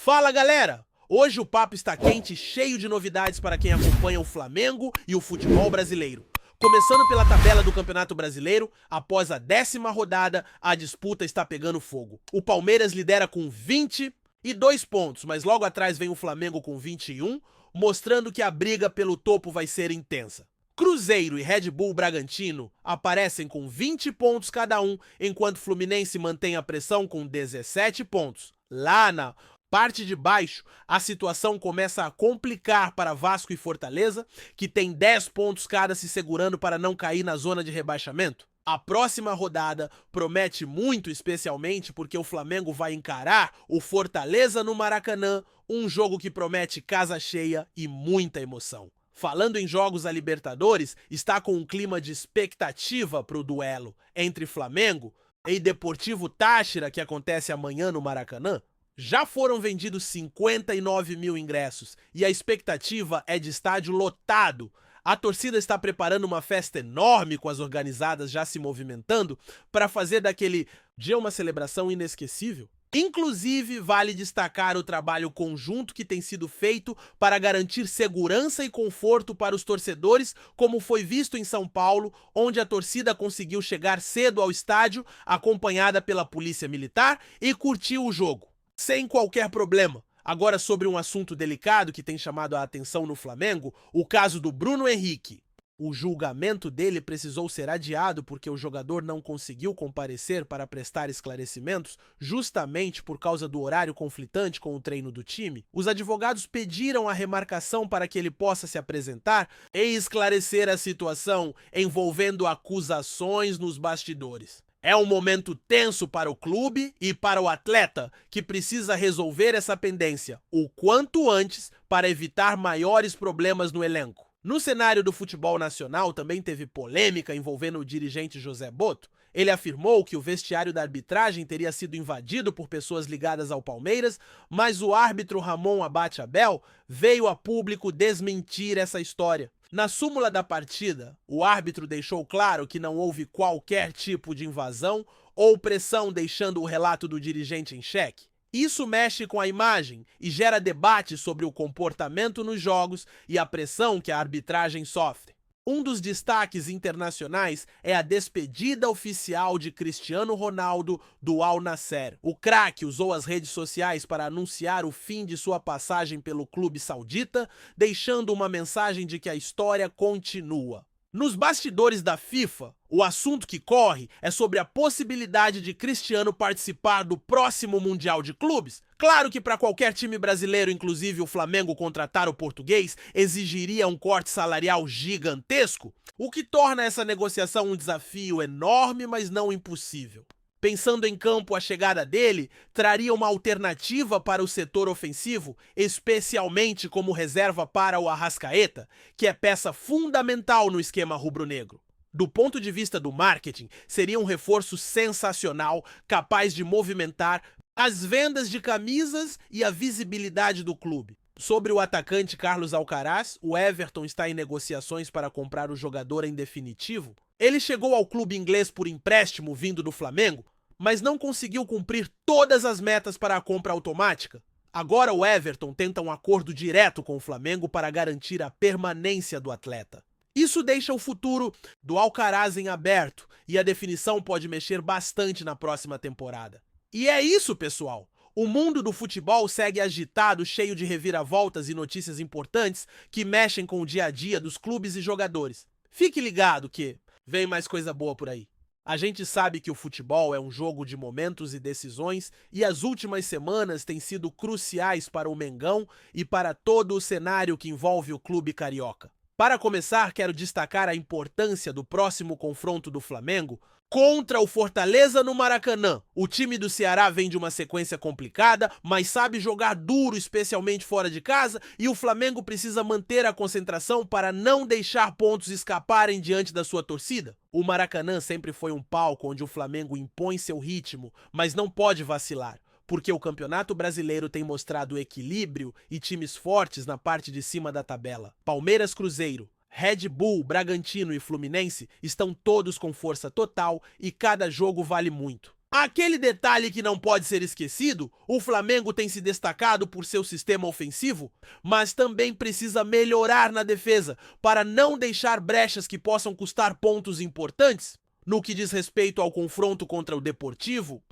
Fala, galera! Hoje o papo está quente e cheio de novidades para quem acompanha o Flamengo e o futebol brasileiro. Começando pela tabela do Campeonato Brasileiro, após a 10ª rodada, a disputa está pegando fogo. O Palmeiras lidera com 22 pontos, mas logo atrás vem o Flamengo com 21, mostrando que a briga pelo topo vai ser intensa. Cruzeiro e Red Bull Bragantino aparecem com 20 pontos cada um, enquanto Fluminense mantém a pressão com 17 pontos. Lá na parte de baixo, a situação começa a complicar para Vasco e Fortaleza, que tem 10 pontos cada se segurando para não cair na zona de rebaixamento. A próxima rodada promete muito, especialmente porque o Flamengo vai encarar o Fortaleza no Maracanã, um jogo que promete casa cheia e muita emoção. Falando em jogos da Libertadores, está com um clima de expectativa para o duelo entre Flamengo e Deportivo Táchira, que acontece amanhã no Maracanã. Já foram vendidos 59 mil ingressos e a expectativa é de estádio lotado. A torcida está preparando uma festa enorme, com as organizadas já se movimentando para fazer daquele dia uma celebração inesquecível. Inclusive, vale destacar o trabalho conjunto que tem sido feito para garantir segurança e conforto para os torcedores, como foi visto em São Paulo, onde a torcida conseguiu chegar cedo ao estádio, acompanhada pela polícia militar, e curtiu o jogo sem qualquer problema. Agora, sobre um assunto delicado que tem chamado a atenção no Flamengo, o caso do Bruno Henrique. O julgamento dele precisou ser adiado porque o jogador não conseguiu comparecer para prestar esclarecimentos, justamente por causa do horário conflitante com o treino do time. Os advogados pediram a remarcação para que ele possa se apresentar e esclarecer a situação envolvendo acusações nos bastidores. É um momento tenso para o clube e para o atleta, que precisa resolver essa pendência o quanto antes para evitar maiores problemas no elenco. No cenário do futebol nacional também teve polêmica envolvendo o dirigente José Botto. Ele afirmou que o vestiário da arbitragem teria sido invadido por pessoas ligadas ao Palmeiras, mas o árbitro Ramon Abate Abel veio a público desmentir essa história. Na súmula da partida, o árbitro deixou claro que não houve qualquer tipo de invasão ou pressão, deixando o relato do dirigente em xeque. Isso mexe com a imagem e gera debate sobre o comportamento nos jogos e a pressão que a arbitragem sofre. Um dos destaques internacionais é a despedida oficial de Cristiano Ronaldo do Al Nassr. O craque usou as redes sociais para anunciar o fim de sua passagem pelo clube saudita, deixando uma mensagem de que a história continua. Nos bastidores da FIFA, o assunto que corre é sobre a possibilidade de Cristiano participar do próximo Mundial de Clubes. Claro que para qualquer time brasileiro, inclusive o Flamengo, contratar o português exigiria um corte salarial gigantesco, o que torna essa negociação um desafio enorme, mas não impossível. Pensando em campo, a chegada dele traria uma alternativa para o setor ofensivo, especialmente como reserva para o Arrascaeta, que é peça fundamental no esquema rubro-negro. Do ponto de vista do marketing, seria um reforço sensacional, capaz de movimentar as vendas de camisas e a visibilidade do clube. Sobre o atacante Carlos Alcaraz, o Everton está em negociações para comprar o jogador em definitivo. Ele chegou ao clube inglês por empréstimo vindo do Flamengo, mas não conseguiu cumprir todas as metas para a compra automática. Agora o Everton tenta um acordo direto com o Flamengo para garantir a permanência do atleta. Isso deixa o futuro do Alcaraz em aberto e a definição pode mexer bastante na próxima temporada. E é isso, pessoal! O mundo do futebol segue agitado, cheio de reviravoltas e notícias importantes que mexem com o dia a dia dos clubes e jogadores. Fique ligado que vem mais coisa boa por aí. A gente sabe que o futebol é um jogo de momentos e decisões e as últimas semanas têm sido cruciais para o Mengão e para todo o cenário que envolve o clube carioca. Para começar, quero destacar a importância do próximo confronto do Flamengo contra o Fortaleza no Maracanã. O time do Ceará vem de uma sequência complicada, mas sabe jogar duro, especialmente fora de casa, e o Flamengo precisa manter a concentração para não deixar pontos escaparem diante da sua torcida. O Maracanã sempre foi um palco onde o Flamengo impõe seu ritmo, mas não pode vacilar, porque o Campeonato Brasileiro tem mostrado equilíbrio e times fortes na parte de cima da tabela. Palmeiras, Cruzeiro, Red Bull, Bragantino e Fluminense estão todos com força total e cada jogo vale muito. Aquele detalhe que não pode ser esquecido, o Flamengo tem se destacado por seu sistema ofensivo, mas também precisa melhorar na defesa para não deixar brechas que possam custar pontos importantes. No que diz respeito ao confronto contra o Deportivo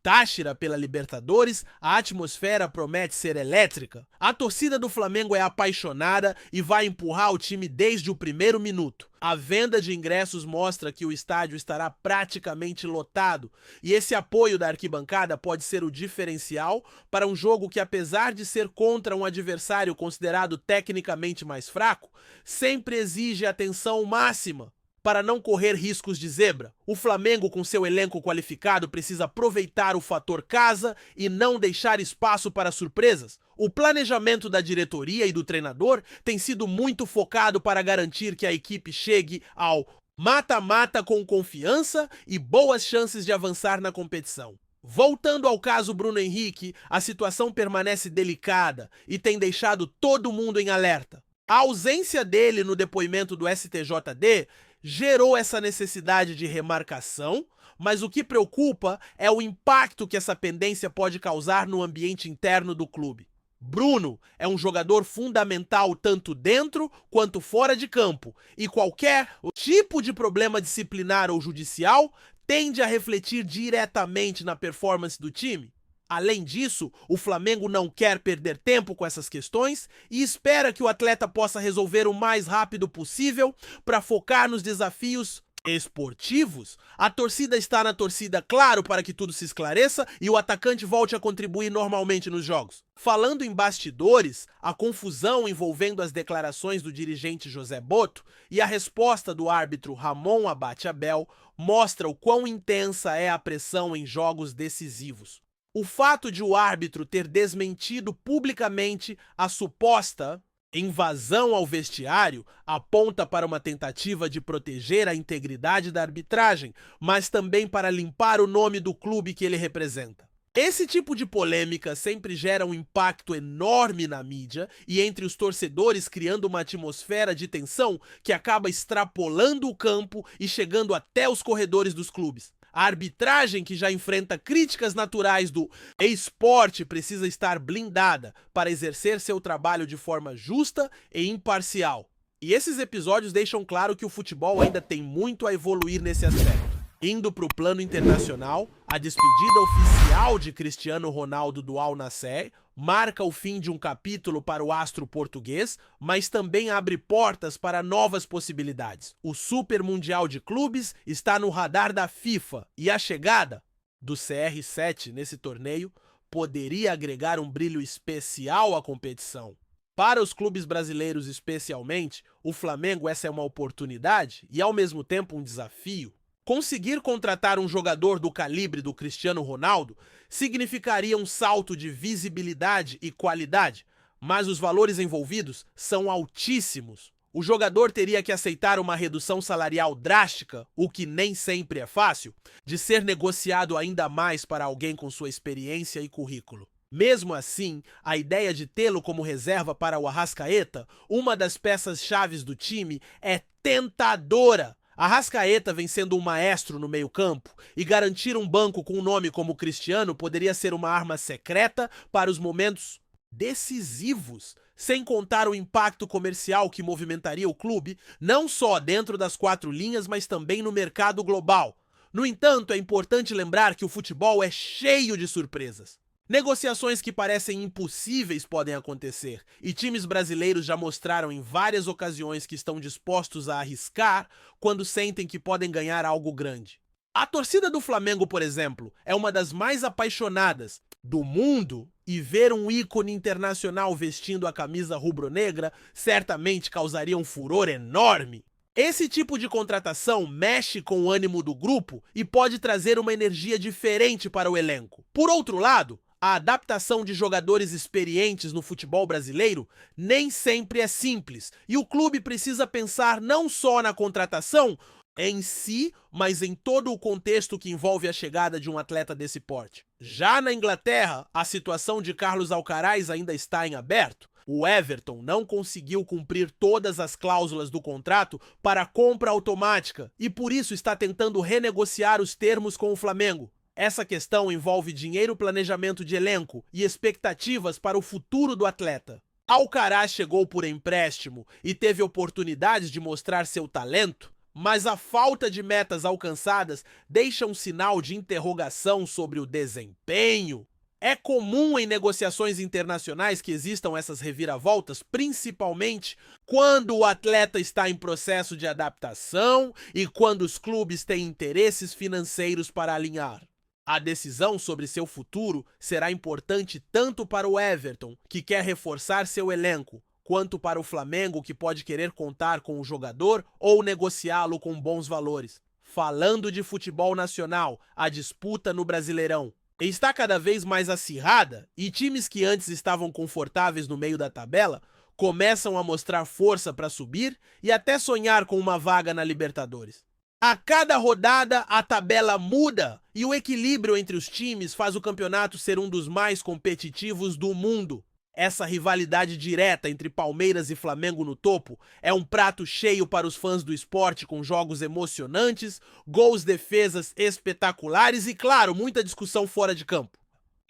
Táchira pela Libertadores, a atmosfera promete ser elétrica. A torcida do Flamengo é apaixonada e vai empurrar o time desde o primeiro minuto. A venda de ingressos mostra que o estádio estará praticamente lotado e esse apoio da arquibancada pode ser o diferencial para um jogo que, apesar de ser contra um adversário considerado tecnicamente mais fraco, sempre exige atenção máxima. Para não correr riscos de zebra, o Flamengo, com seu elenco qualificado, precisa aproveitar o fator casa e não deixar espaço para surpresas. O planejamento da diretoria e do treinador tem sido muito focado para garantir que a equipe chegue ao mata-mata com confiança e boas chances de avançar na competição. Voltando ao caso Bruno Henrique, a situação permanece delicada e tem deixado todo mundo em alerta. A ausência dele no depoimento do STJD gerou essa necessidade de remarcação, mas o que preocupa é o impacto que essa pendência pode causar no ambiente interno do clube. Bruno é um jogador fundamental tanto dentro quanto fora de campo, e qualquer tipo de problema disciplinar ou judicial tende a refletir diretamente na performance do time. Além disso, o Flamengo não quer perder tempo com essas questões e espera que o atleta possa resolver o mais rápido possível para focar nos desafios esportivos. A torcida está na torcida, claro, para que tudo se esclareça e o atacante volte a contribuir normalmente nos jogos. Falando em bastidores, a confusão envolvendo as declarações do dirigente José Botto e a resposta do árbitro Ramon Abate Abel mostra o quão intensa é a pressão em jogos decisivos. O fato de o árbitro ter desmentido publicamente a suposta invasão ao vestiário aponta para uma tentativa de proteger a integridade da arbitragem, mas também para limpar o nome do clube que ele representa. Esse tipo de polêmica sempre gera um impacto enorme na mídia e entre os torcedores, criando uma atmosfera de tensão que acaba extrapolando o campo e chegando até os corredores dos clubes. A arbitragem, que já enfrenta críticas naturais do esporte, precisa estar blindada para exercer seu trabalho de forma justa e imparcial. E esses episódios deixam claro que o futebol ainda tem muito a evoluir nesse aspecto. Indo para o plano internacional, a despedida oficial de Cristiano Ronaldo do Al Nassr marca o fim de um capítulo para o astro português, mas também abre portas para novas possibilidades. O Super Mundial de Clubes está no radar da FIFA e a chegada do CR7 nesse torneio poderia agregar um brilho especial à competição. Para os clubes brasileiros especialmente, o Flamengo essa é uma oportunidade e ao mesmo tempo um desafio. Conseguir contratar um jogador do calibre do Cristiano Ronaldo significaria um salto de visibilidade e qualidade, mas os valores envolvidos são altíssimos. O jogador teria que aceitar uma redução salarial drástica, o que nem sempre é fácil, de ser negociado ainda mais para alguém com sua experiência e currículo. Mesmo assim, a ideia de tê-lo como reserva para o Arrascaeta, uma das peças-chave do time, é tentadora. Arrascaeta vem sendo um maestro no meio-campo e garantir um banco com um nome como Cristiano poderia ser uma arma secreta para os momentos decisivos, sem contar o impacto comercial que movimentaria o clube, não só dentro das quatro linhas, mas também no mercado global. No entanto, é importante lembrar que o futebol é cheio de surpresas. Negociações que parecem impossíveis podem acontecer, e times brasileiros já mostraram em várias ocasiões que estão dispostos a arriscar quando sentem que podem ganhar algo grande. A torcida do Flamengo, por exemplo, é uma das mais apaixonadas do mundo e ver um ícone internacional vestindo a camisa rubro-negra certamente causaria um furor enorme. Esse tipo de contratação mexe com o ânimo do grupo e pode trazer uma energia diferente para o elenco. Por outro lado, a adaptação de jogadores experientes no futebol brasileiro nem sempre é simples, e o clube precisa pensar não só na contratação em si, mas em todo o contexto que envolve a chegada de um atleta desse porte. Já na Inglaterra, a situação de Carlos Alcaraz ainda está em aberto. O Everton não conseguiu cumprir todas as cláusulas do contrato para a compra automática e por isso está tentando renegociar os termos com o Flamengo. Essa questão envolve dinheiro, planejamento de elenco e expectativas para o futuro do atleta. Alcaraz chegou por empréstimo e teve oportunidades de mostrar seu talento, mas a falta de metas alcançadas deixa um sinal de interrogação sobre o desempenho. É comum em negociações internacionais que existam essas reviravoltas, principalmente quando o atleta está em processo de adaptação e quando os clubes têm interesses financeiros para alinhar. A decisão sobre seu futuro será importante tanto para o Everton, que quer reforçar seu elenco, quanto para o Flamengo, que pode querer contar com o jogador ou negociá-lo com bons valores. Falando de futebol nacional, a disputa no Brasileirão está cada vez mais acirrada e times que antes estavam confortáveis no meio da tabela começam a mostrar força para subir e até sonhar com uma vaga na Libertadores. A cada rodada, a tabela muda e o equilíbrio entre os times faz o campeonato ser um dos mais competitivos do mundo. Essa rivalidade direta entre Palmeiras e Flamengo no topo é um prato cheio para os fãs do esporte, com jogos emocionantes, gols, defesas espetaculares e, claro, muita discussão fora de campo.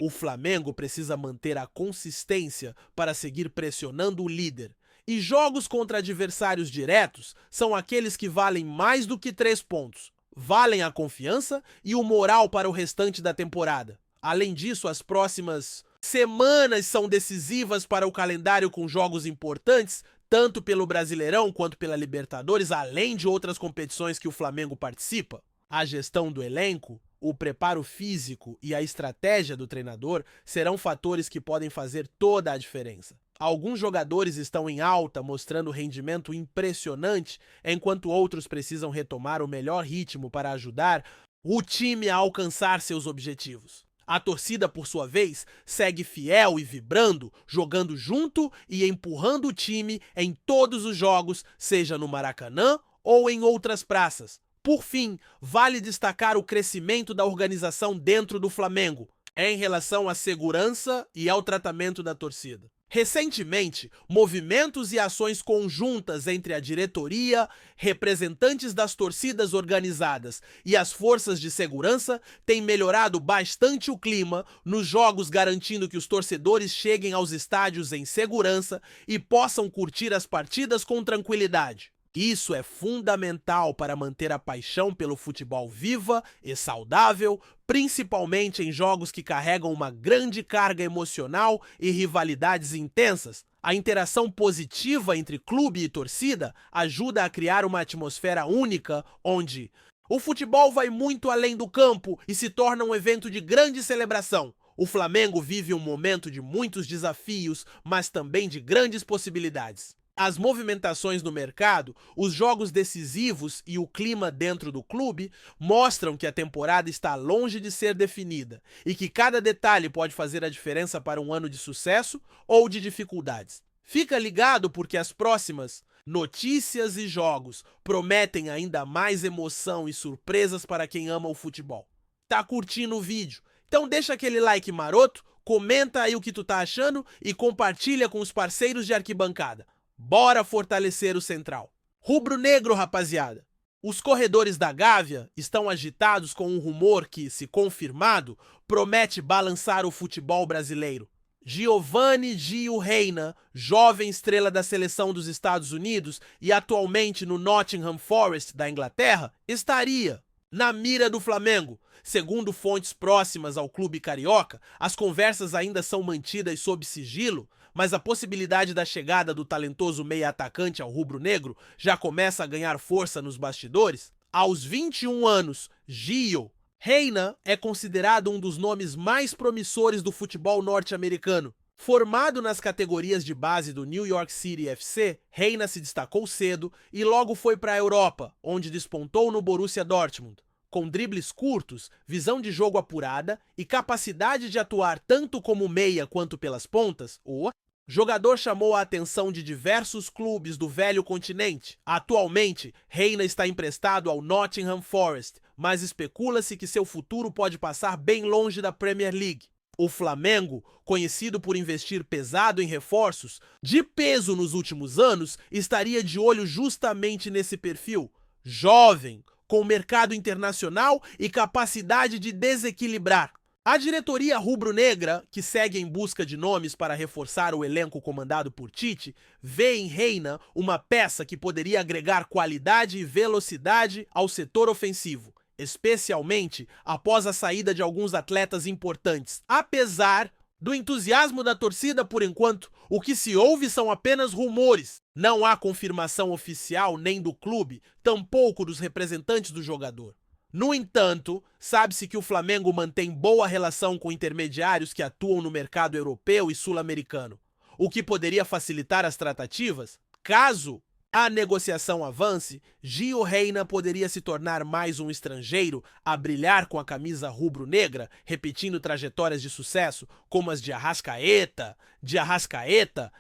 O Flamengo precisa manter a consistência para seguir pressionando o líder. E jogos contra adversários diretos são aqueles que valem mais do que 3 pontos. Valem a confiança e o moral para o restante da temporada. Além disso, as próximas semanas são decisivas para o calendário, com jogos importantes, tanto pelo Brasileirão quanto pela Libertadores, além de outras competições que o Flamengo participa. A gestão do elenco, o preparo físico e a estratégia do treinador serão fatores que podem fazer toda a diferença. Alguns jogadores estão em alta, mostrando rendimento impressionante, enquanto outros precisam retomar o melhor ritmo para ajudar o time a alcançar seus objetivos. A torcida, por sua vez, segue fiel e vibrando, jogando junto e empurrando o time em todos os jogos, seja no Maracanã ou em outras praças. Por fim, vale destacar o crescimento da organização dentro do Flamengo, em relação à segurança e ao tratamento da torcida. Recentemente, movimentos e ações conjuntas entre a diretoria, representantes das torcidas organizadas e as forças de segurança têm melhorado bastante o clima nos jogos, garantindo que os torcedores cheguem aos estádios em segurança e possam curtir as partidas com tranquilidade. Isso é fundamental para manter a paixão pelo futebol viva e saudável, principalmente em jogos que carregam uma grande carga emocional e rivalidades intensas. A interação positiva entre clube e torcida ajuda a criar uma atmosfera única, onde o futebol vai muito além do campo e se torna um evento de grande celebração. O Flamengo vive um momento de muitos desafios, mas também de grandes possibilidades. As movimentações no mercado, os jogos decisivos e o clima dentro do clube mostram que a temporada está longe de ser definida e que cada detalhe pode fazer a diferença para um ano de sucesso ou de dificuldades. Fica ligado, porque as próximas notícias e jogos prometem ainda mais emoção e surpresas para quem ama o futebol. Tá curtindo o vídeo? Então deixa aquele like maroto, comenta aí o que tu tá achando e compartilha com os parceiros de arquibancada. Bora fortalecer o Central. Rubro-negro, rapaziada. Os corredores da Gávea estão agitados com um rumor que, se confirmado, promete balançar o futebol brasileiro. Giovanni Gio Reyna, jovem estrela da seleção dos Estados Unidos e atualmente no Nottingham Forest da Inglaterra, estaria na mira do Flamengo. Segundo fontes próximas ao clube carioca, as conversas ainda são mantidas sob sigilo, mas a possibilidade da chegada do talentoso meia-atacante ao rubro-negro já começa a ganhar força nos bastidores. Aos 21 anos, Gio Reyna é considerado um dos nomes mais promissores do futebol norte-americano. Formado nas categorias de base do New York City FC, Reyna se destacou cedo e logo foi para a Europa, onde despontou no Borussia Dortmund. Com dribles curtos, visão de jogo apurada e capacidade de atuar tanto como meia quanto pelas pontas, o jogador chamou a atenção de diversos clubes do velho continente. Atualmente, Reyna está emprestado ao Nottingham Forest, mas especula-se que seu futuro pode passar bem longe da Premier League. O Flamengo, conhecido por investir pesado em reforços de peso nos últimos anos, estaria de olho justamente nesse perfil. Jovem, com mercado internacional e capacidade de desequilibrar. A diretoria rubro-negra, que segue em busca de nomes para reforçar o elenco comandado por Tite, vê em Reina uma peça que poderia agregar qualidade e velocidade ao setor ofensivo, especialmente após a saída de alguns atletas importantes. Apesar do entusiasmo da torcida por enquanto, o que se ouve são apenas rumores. Não há confirmação oficial nem do clube, tampouco dos representantes do jogador. No entanto, sabe-se que o Flamengo mantém boa relação com intermediários que atuam no mercado europeu e sul-americano, o que poderia facilitar as tratativas. Caso a negociação avance, Gio Reyna poderia se tornar mais um estrangeiro a brilhar com a camisa rubro-negra, repetindo trajetórias de sucesso como as de Arrascaeta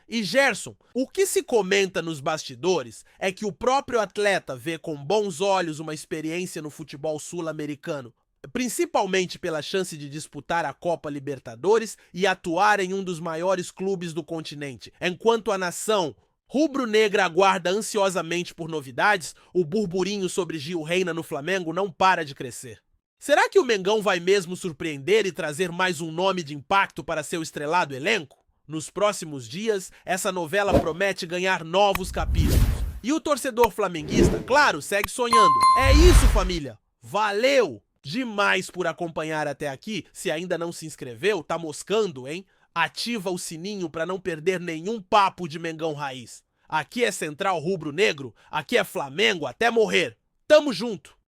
e Gerson. O que se comenta nos bastidores é que o próprio atleta vê com bons olhos uma experiência no futebol sul-americano, principalmente pela chance de disputar a Copa Libertadores e atuar em um dos maiores clubes do continente. Enquanto a nação rubro-negra aguarda ansiosamente por novidades, o burburinho sobre Gio Reyna no Flamengo não para de crescer. Será que o Mengão vai mesmo surpreender e trazer mais um nome de impacto para seu estrelado elenco? Nos próximos dias, essa novela promete ganhar novos capítulos. E o torcedor flamenguista, claro, segue sonhando. É isso, família! Valeu demais por acompanhar até aqui. Se ainda não se inscreveu, tá moscando, hein? Ativa o sininho para não perder nenhum papo de Mengão Raiz. Aqui é Central Rubro Negro, aqui é Flamengo até morrer. Tamo junto!